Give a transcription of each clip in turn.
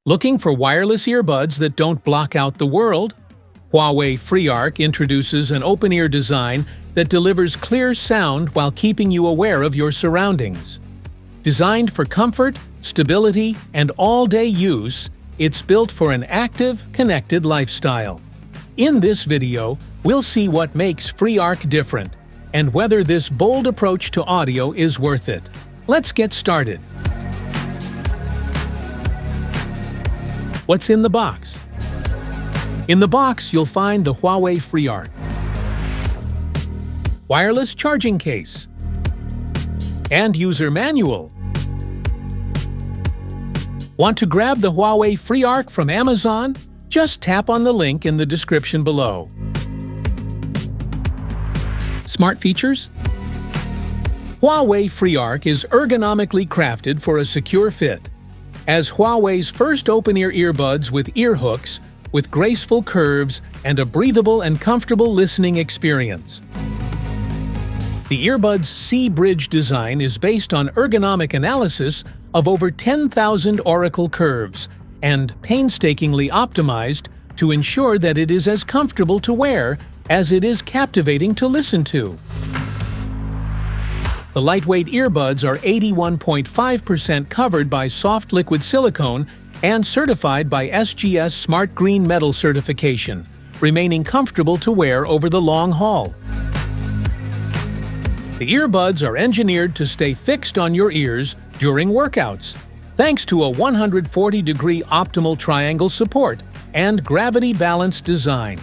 Looking for wireless earbuds that don't block out the world? Huawei FreeArc introduces an open-ear design that delivers clear sound while keeping you aware of your surroundings. Designed for comfort, stability, and all-day use, it's built for an active, connected lifestyle. In this video, we'll see what makes FreeArc different and whether this bold approach to audio is worth it. Let's get started. What's in the box? In the box, you'll find the Huawei FreeArc wireless charging case and user manual. Want to grab the Huawei FreeArc from Amazon? Just tap on the link in the description below. Smart features? Huawei FreeArc is ergonomically crafted for a secure fit. As Huawei's first open-ear earbuds with ear hooks, with graceful curves and a breathable and comfortable listening experience. The earbuds C-Bridge design is based on ergonomic analysis of over 10,000 oracle curves and painstakingly optimized to ensure that it is as comfortable to wear as it is captivating to listen to. The lightweight earbuds are 81.5% covered by soft liquid silicone and certified by SGS Smart Green Metal certification, remaining comfortable to wear over the long haul. The earbuds are engineered to stay fixed on your ears during workouts, thanks to a 140-degree optimal triangle support and gravity-balanced design.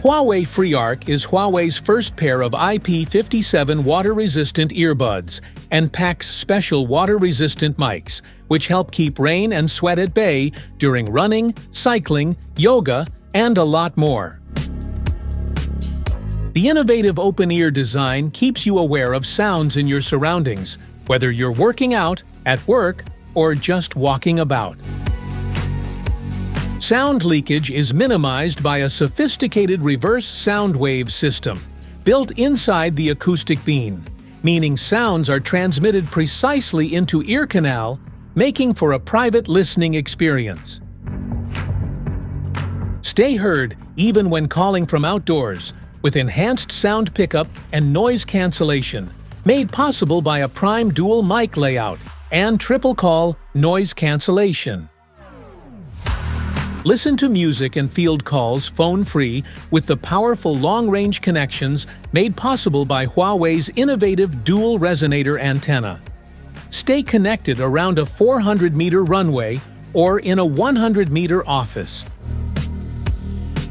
Huawei FreeArc is Huawei's first pair of IP57 water-resistant earbuds and packs special water-resistant mics, which help keep rain and sweat at bay during running, cycling, yoga, and a lot more. The innovative open-ear design keeps you aware of sounds in your surroundings, whether you're working out, at work, or just walking about. Sound leakage is minimized by a sophisticated reverse sound wave system built inside the acoustic beam, meaning sounds are transmitted precisely into ear canal, making for a private listening experience. Stay heard even when calling from outdoors, with enhanced sound pickup and noise cancellation, made possible by a prime dual mic layout and triple call noise cancellation. Listen to music and field calls phone-free with the powerful long-range connections made possible by Huawei's innovative dual resonator antenna. Stay connected around a 400-meter runway or in a 100-meter office.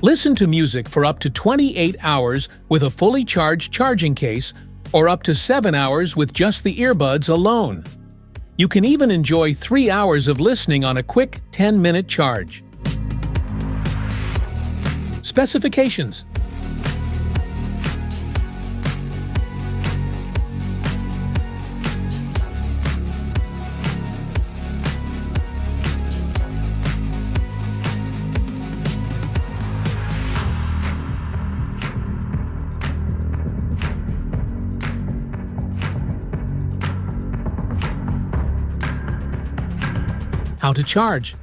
Listen to music for up to 28 hours with a fully charged charging case or up to 7 hours with just the earbuds alone. You can even enjoy 3 hours of listening on a quick 10-minute charge. Specifications. How to charge.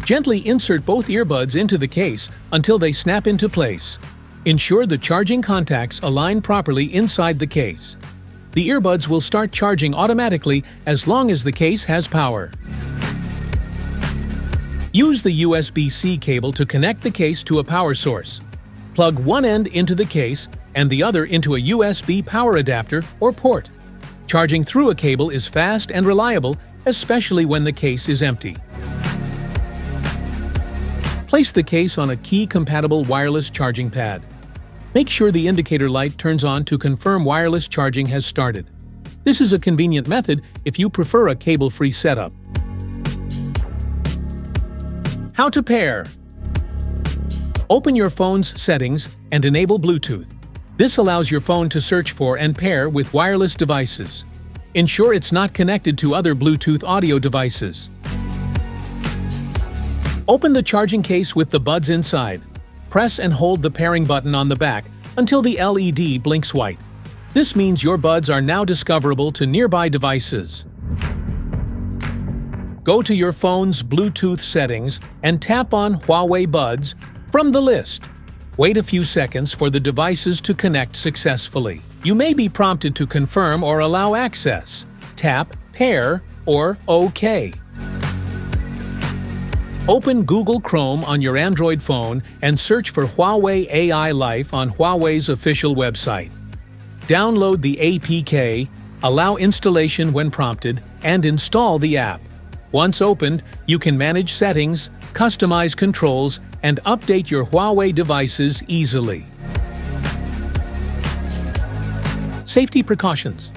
Gently insert both earbuds into the case until they snap into place. Ensure the charging contacts align properly inside the case. The earbuds will start charging automatically as long as the case has power. Use the USB-C cable to connect the case to a power source. Plug one end into the case and the other into a USB power adapter or port. Charging through a cable is fast and reliable, especially when the case is empty. Place the case on a key-compatible wireless charging pad. Make sure the indicator light turns on to confirm wireless charging has started. This is a convenient method if you prefer a cable-free setup. How to pair. Open your phone's settings and enable Bluetooth. This allows your phone to search for and pair with wireless devices. Ensure it's not connected to other Bluetooth audio devices. Open the charging case with the buds inside. Press and hold the pairing button on the back until the LED blinks white. This means your buds are now discoverable to nearby devices. Go to your phone's Bluetooth settings and tap on Huawei Buds from the list. Wait a few seconds for the devices to connect successfully. You may be prompted to confirm or allow access. Tap Pair or OK. Open Google Chrome on your Android phone and search for Huawei AI Life on Huawei's official website. Download the APK, allow installation when prompted, and install the app. Once opened, you can manage settings, customize controls, and update your Huawei devices easily. Safety precautions.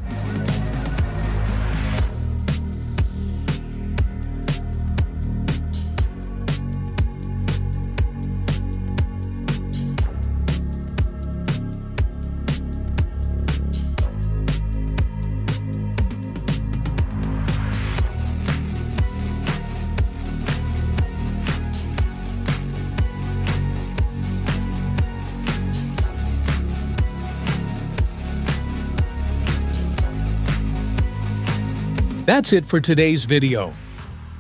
That's it for today's video.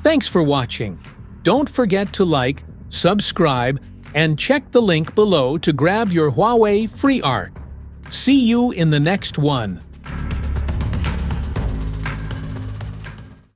Thanks for watching. Don't forget to like, subscribe, and check the link below to grab your Huawei FreeArc. See you in the next one.